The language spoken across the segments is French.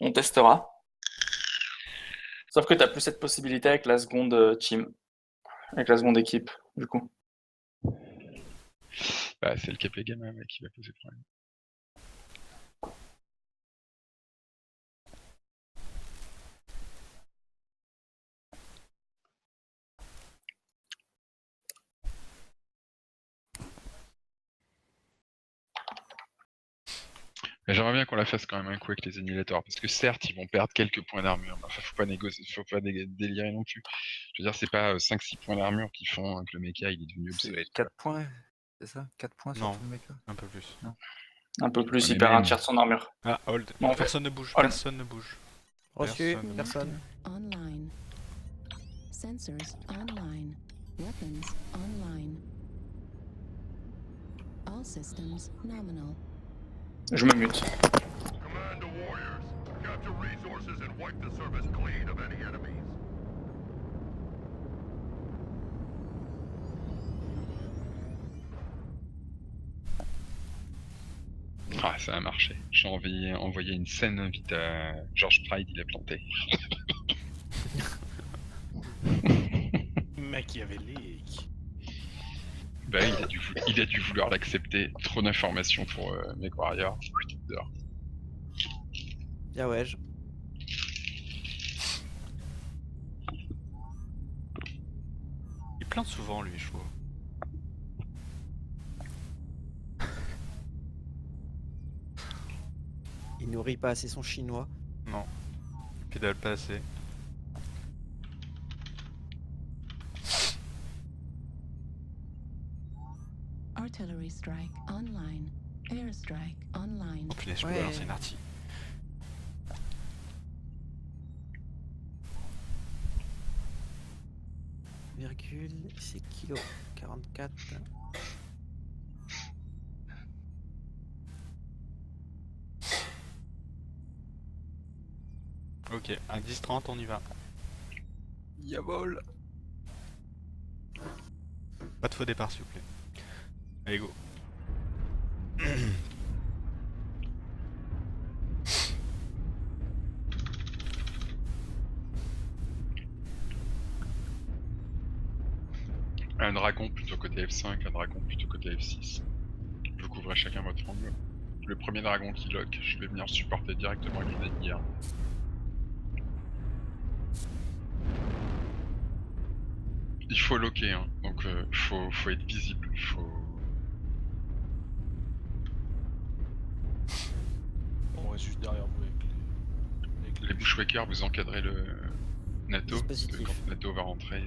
On testera. Sauf que t'as plus cette possibilité avec la seconde team, avec la seconde équipe, du coup. Bah, c'est le Capé Gamma qui va poser problème. Mais j'aimerais bien qu'on la fasse quand même un coup avec les annihilators, parce que certes, ils vont perdre quelques points d'armure, mais enfin, faut pas négocier, faut pas délirer non plus. Je veux dire, c'est pas 5-6 points d'armure qui font que le mecha il est devenu C'est obsolète. 4 points, c'est ça? 4 points sur Non. tout le mecha? Un peu plus. Non. Un peu plus, Ouais, il mais perd un même. tiers de son armure. Ah, hold. Bon, en fait, Personne ne bouge, hold. personne ne bouge. Reçu, Personne. personne. Online. Sensors online. Weapons online. All systems nominal. Je me mute. Command to warriors. Capture resources and wipe the surface clean of any enemies. Ah, ça a marché. J'ai envoyé une scène invite à George Pride, il a planté. Machiavélique. Bah, il a dû vouloir l'accepter. Trop d'informations pour MechWarrior. Dehors. Bien ouais. Il plante souvent, lui, je trouve. Il nourrit pas assez son chinois. Non. Il pédale pas assez. Artillery strike online. Airstrike online. Oh punaise, je peux Ouais. lancer une artille. Virgule, c'est kilo 44. Ok, à 10-30, on y va. Yavol. Pas de faux départ, s'il vous plaît. Allez, go. Un dragon plutôt côté F5, un dragon plutôt côté F6. Vous couvrez chacun votre angle. Le premier dragon qui lock, je vais venir supporter directement avec les navires. Il faut locker, hein. Donc faut être visible, On reste juste derrière vous avec Les bushwhackers, vous encadrez le NATO, parce que Dispositif. quand NATO va rentrer...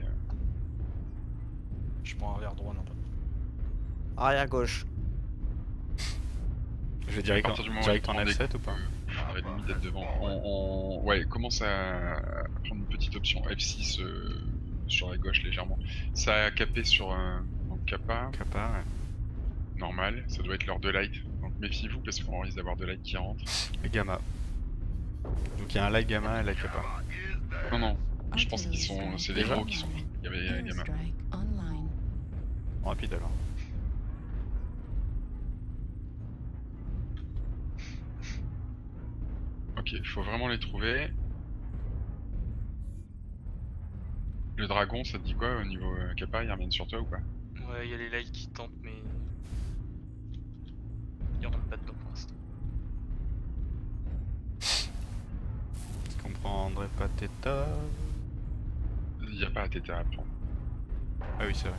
Je prends arrière droit, non pas. Arrière gauche. Je vais direct À partir du moment direct où en on F7 ou pas? Il faudrait limite être devant. Ouais, commence à prendre une petite option F6 sur la gauche légèrement. Ça a capé sur donc Kappa, Kappa, ouais. normal, ça doit être l'heure de light. Donc méfiez-vous parce qu'on risque d'avoir de light qui rentre. Et Gamma. Donc il y a un light Gamma et light Kappa. Non, non, je pense qu'ils sont. Artillery C'est les strike gros qui sont. online. Il y avait Gamma. Airstrike online. Rapide alors. Ok, il faut vraiment les trouver. Le dragon, ça te dit quoi au niveau Kappa? Il revient sur toi ou pas? Ouais, il y a les lights qui tentent, mais. Ils rentrent pas dedans pour l'instant. Je comprendrais pas Theta. Il n'y a pas à Theta à prendre. Ah oui, c'est vrai.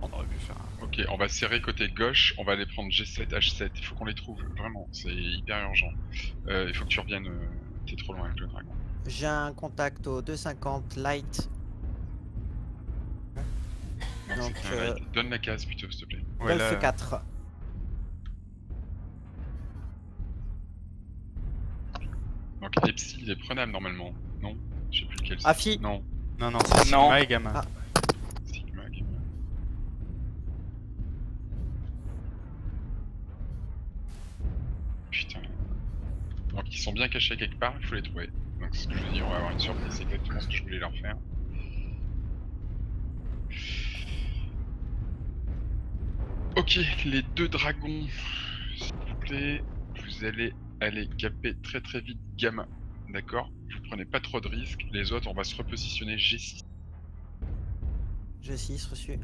On aurait pu faire un... Ok, on va serrer côté gauche, on va aller prendre G7, H7, il faut qu'on les trouve, vraiment, c'est hyper urgent. Il faut que tu reviennes, t'es trop loin avec le dragon. J'ai un contact au 250 light. Non, Donc, c'est qu'un light. Donne la case plutôt, s'il te plaît. Ouais, Golf là... 4. Donc Epsi, il est prenable normalement, non? Je sais plus lequel c'est. Afi. Non, Non, non, c'est Non. Sigma et Gamma. Ah. Sigma, Gamma. Putain. Donc ils sont bien cachés quelque part, il faut les trouver. Donc c'est ce que je veux dire, on va avoir une surprise, c'est exactement ce que je voulais leur faire. Ok, les deux dragons, s'il vous plaît, vous allez allez caper très très vite Gamma. D'accord? Vous prenez pas trop de risques. Les autres, on va se repositionner G6. G6 reçu.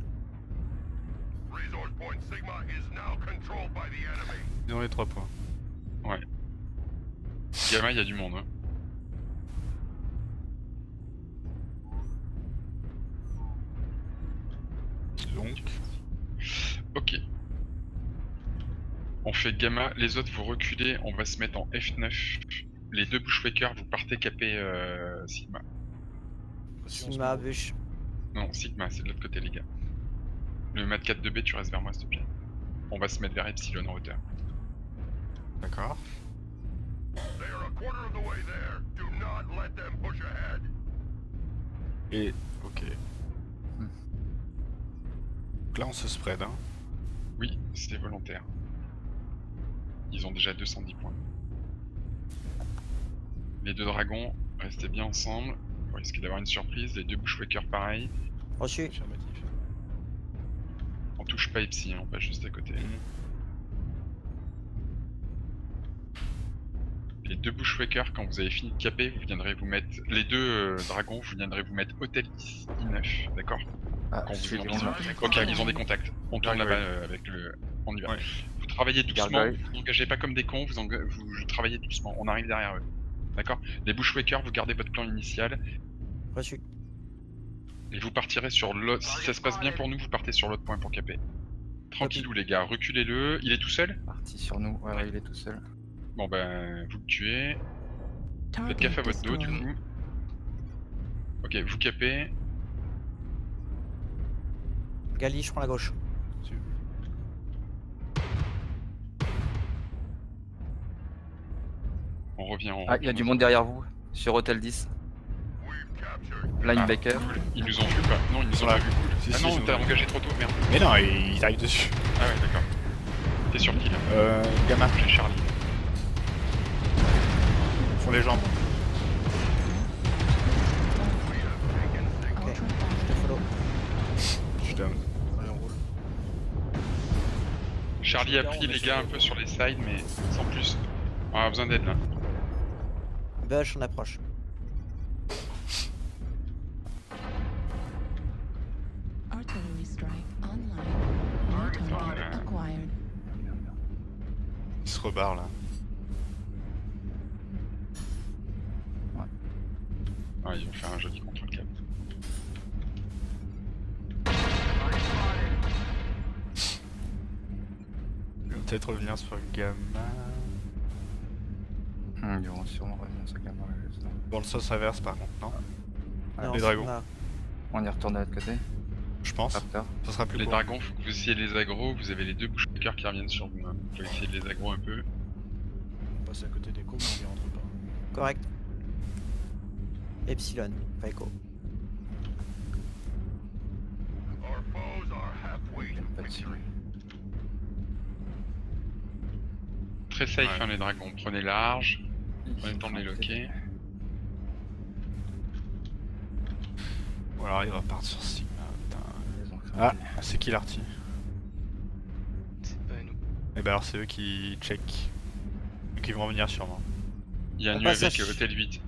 Resource point Sigma is now controlled by the enemy. Ils ont les 3 points. Gamma, il y a du monde. Hein. Donc, Ok. On fait Gamma, les autres vous reculez, on va se mettre en F9. Les deux Bushwhackers, vous partez caper Sigma. Sigma, Bush. Non, Sigma, c'est de l'autre côté les gars. Le mat 4 de B, tu restes vers moi s'il te plaît. On va se mettre vers Epsilon en hauteur. d'accord. They are a quarter of the way there. Do not let them push ahead. Et, ok. Donc là, on se spread, hein. Oui, c'était volontaire. Ils ont déjà 210 points. Les deux dragons, restez bien ensemble. Vous risquez d'avoir une surprise. Les deux Bushwhackers, pareil. Reçu. Affirmatif. On touche pas Epsi, hein, on passe juste à côté. Les deux Bushwhackers, quand vous avez fini de caper, vous viendrez vous mettre... Les deux dragons, vous viendrez vous mettre Hôtel 10, I9, d'accord? Ah, Quand je vous suis ils ont- devant là. Ok, ils ont des contacts. On tourne là-bas Gargoyle. avec le... On y va. Ouais. Vous travaillez doucement, Gargoyle. vous engagez pas comme des cons, vous travaillez doucement. On arrive derrière eux. D'accord? Les Bushwhackers, vous gardez votre plan initial Reçu. et vous partirez sur l'autre... Si ça se passe bien pour nous, vous partez sur l'autre point pour caper. Tranquillou les gars, reculez-le. Il est tout seul? Parti sur nous. Ouais, il est tout seul. Bon ben, vous le tuez. Faites Target gaffe à votre dos du destroyed. coup. Ok, vous capez. Gali, je prends la gauche. On revient en. Ah, il y a du monde derrière vous. Sur Hotel 10. We've captured. Linebacker. Ils nous ont vu pas? Non, ils nous ont Voilà. pas vu. Si, Ah si, non, ils ont t'as vu. engagé trop tôt, merde. Mais non, ils arrivent dessus. Ah ouais, d'accord. T'es sur qui là? Gamma, J'ai Charlie. sur les jambes. Ok. Ultra Je te follow. Je suis down. Allez, on roule. Charlie a Là, pris on est les sur gars le- un peu sur les sides, mais sans plus. On a besoin d'aide là. Bush, on approche. artillery strike online. New target acquired. Ils se rebarrent là. Ah, ils vont faire un joli contrôle cap. Ils vont peut-être revenir sur Gamma. Ils vont sûrement revenir sur Gamma. je sais. Dans le sens inverse par contre, non? Non, les dragons. Sigma. On y retourne de l'autre côté. Je pense. Raptor. Ça sera plus Les court. dragons, faut que vous essayez de les aggro. Vous avez les deux Bushwhackers qui reviennent sur vous. Hein. Faut essayer de les aggro un peu. On passe à côté des cons, mais on y rentre pas. Correct. Epsilon, pas écho. Our foes are halfway J'aime to pas dessus. victory. Très safe, Ouais. hein, les dragons. Prenez large. Prenez le temps de les loquer. Ou alors ils repartent sur Sigma. Putain. Ils ont Ah, craqué. c'est qui l'arty? C'est pas nous. Et ben alors c'est eux qui check. Donc ils vont revenir sûrement. Il y a un On nu passe avec à- Hôtel 8.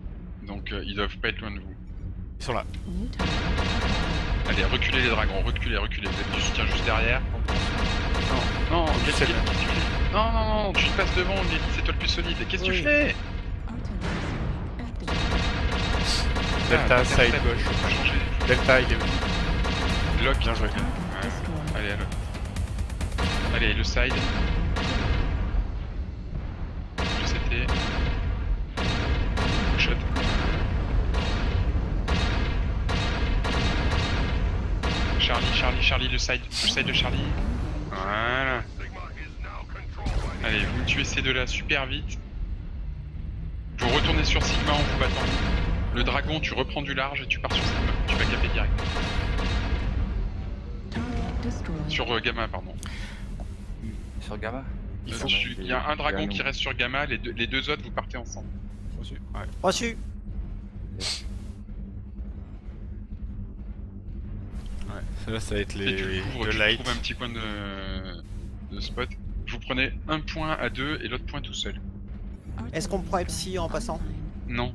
Donc ils doivent pas être loin de vous. Ils sont là. New target. Allez, reculez les dragons, reculez. Vous êtes du soutien juste derrière. Non, qu'est-ce que tu fais? Non, tu te passes devant, Nelly, c'est toi le plus solide. Qu'est-ce que tu Oui. fais? Artillery strike activated. Delta, Ah, side intercept, gauche. faut pas changer. Delta, il est où? Lock. Bien joué. Target Ouais. destroyed. Allez, allez, le side. Je c'était. Shot. Charlie, le side de Charlie. Voilà. Sigma is now controlled by the Allez, vous tuez ces deux-là super vite. Vous retournez sur Sigma en vous battant. Le dragon, tu reprends du large et tu pars sur Sigma. Tu vas caper direct. Target destroyed. Sur Gamma, pardon. Sur Gamma. Il y a un dragon qui reste sur Gamma, les deux autres, vous partez ensemble. Reçu. Reçu. Ouais, là ça va être Et les tu le couvres, deux tu light. trouves un petit coin de spot. Vous prenez un point à deux et l'autre point tout seul. Est-ce qu'on prend Psy en passant? Non.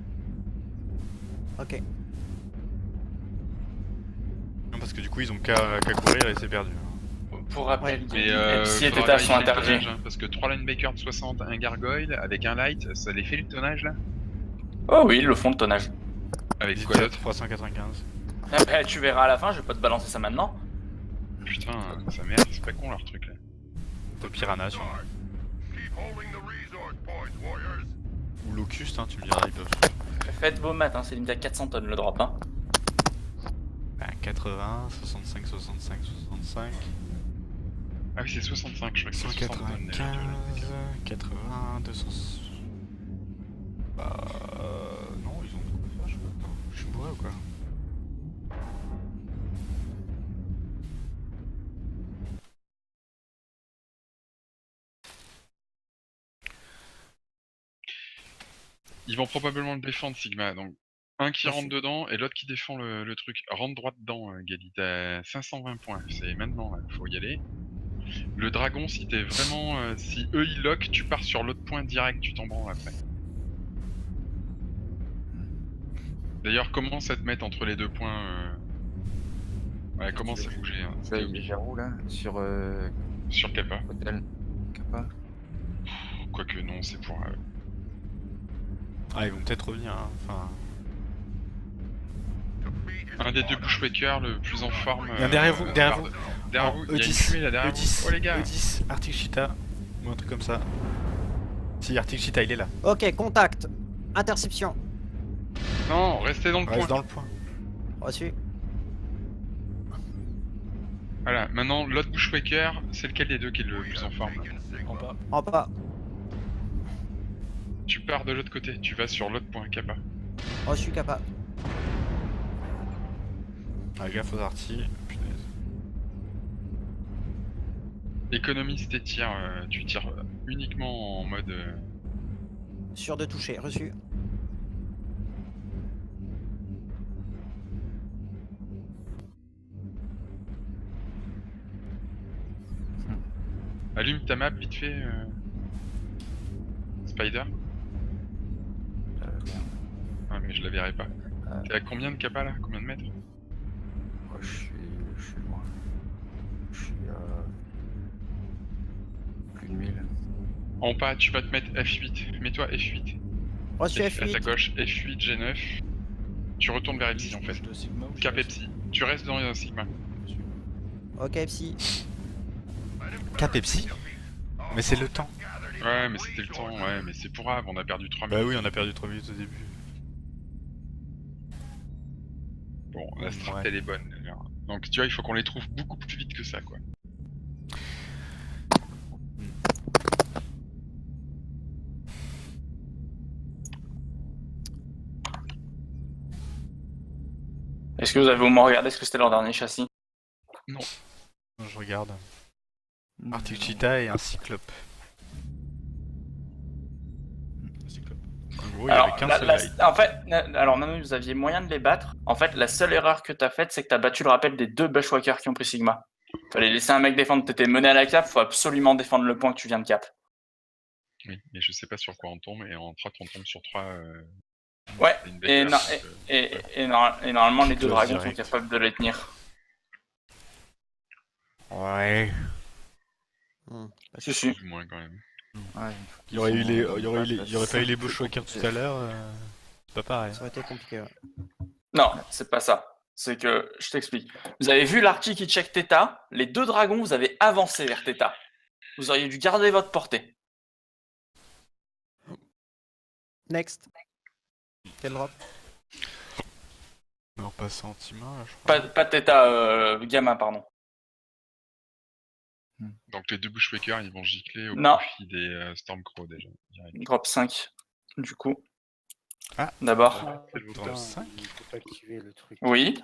Ok. Non, parce que du coup, ils ont qu'à courir et c'est perdu. Pour rappel, Mais Psy et faudra Theta sont vérifier le interdits. tonnage, hein, parce que 3 linebackers de 60, un gargoyle avec un light, ça les fait le tonnage là? Oh oui, ils le font le tonnage. Avec quoi d'autre? 395. Ah bah, tu verras à la fin, je vais pas te balancer ça maintenant. Putain, ça merde, c'est pas con leur truc là. T'as Piranha sur... Keep holding the resource points, warriors. Ou Locust, hein, tu me diras, ils peuvent... Faites vos maths, hein, c'est limité à 400 tonnes le drop. Hein. Bah, 80, 65, 65, 65... Ah oui, c'est 65, je crois que c'est 60 tonnes. 195, 80, 200... Bah... non, ils ont de quoi faire, je sais pas. Je suis bourré ou quoi? Ils vont probablement le défendre, Sigma, donc un qui Ah, rentre dedans et l'autre qui défend le truc. Rentre droit dedans, Gali, t'as 520 points, c'est maintenant là, faut y aller. Le dragon, si t'es vraiment... si eux ils lock, tu pars sur l'autre point direct, tu t'en branles après. D'ailleurs, commence à te mettre entre les deux points. Ouais, commence à bouger. Hein. J'ai où là? Sur Sur Kappa. Hôtel Kappa. Quoique non, c'est pour... Ah, ils vont peut-être revenir, hein. Enfin... un des deux bushwhackers le plus en forme. Il y a derrière vous, derrière vous. Derrière vous, il y a une E10, fumée là derrière E10, vous. Oh les gars. E10, Arctic Cheetah, ou un truc comme ça. Si, Arctic Cheetah, il est là. Ok, contact. Interception. Non, restez dans le Reste point. dans le point. Reçu. Voilà, maintenant l'autre bushwhacker, c'est lequel des deux qui est le plus en forme? En bas. En pas. Tu pars de l'autre côté, tu vas sur l'autre point Kappa. Reçu, Kappa. Ah, gaffe aux artis. Punaise. Économise tes tirs, tu tires uniquement en mode... Sûr de toucher. Reçu. Allume ta map vite fait, Spider. Ah mais je la verrai pas. T'es à combien de Kappa là? Combien de mètres? Oh, je suis loin. Je suis à plus de 1000. En bas, tu vas te mettre F8. Mets-toi F8. Reçu, À ta F8. gauche, F8, G9. Tu retournes vers Epsi en fait. De Sigma ou Cap Epsi. Tu restes dans un Sigma. Ok, Psy. Cap Pepsi. Mais c'est le temps. Ouais, mais c'était le temps, ouais, mais c'est pour grave, on a perdu 3 Bah minutes. oui, on a perdu 3 minutes au début. Bon, la strat Ouais. elle est bonne. Là. Donc tu vois, il faut qu'on les trouve beaucoup plus vite que ça, quoi. Est-ce que vous avez au moins regardé ce que c'était leur dernier châssis? Je regarde. Arctic Cheetah et un Cyclope. Cyclope. En gros, il y Alors, avait qu'un seul light. en fait, alors Nano, vous aviez moyen de les battre. En fait, la seule erreur que t'as faite, c'est que t'as battu le rappel des deux bushwhackers qui ont pris Sigma. Fallait laisser un mec défendre, t'étais mené à la cap, faut absolument défendre le point que tu viens de cap. Oui, mais je sais pas sur quoi on tombe, et en track on tombe sur 3... Ouais, linebackers, et normalement les deux Close dragons direct. sont capables de les tenir. Ouais. Si, si. plus ou moins quand même. Ouais, Il y aurait eu les, il y aurait pas eu les Bushwhackers tout à l'heure. C'est pas pareil. Ça aurait été compliqué, ouais. Non, c'est pas ça. C'est que, je t'explique. Vous avez vu l'archi qui check Theta, les deux dragons, vous avez avancé vers Theta. Vous auriez dû garder votre portée. Next. Quel drop? On repasse en team 1 là, je crois. Pas Theta, Gamma, pardon. Donc les deux bushwhackers, ils vont gicler au Non. profit des Stormcrow déjà. direct. Drop 5, du coup. Ah. D'abord. Dans le 5. Oui.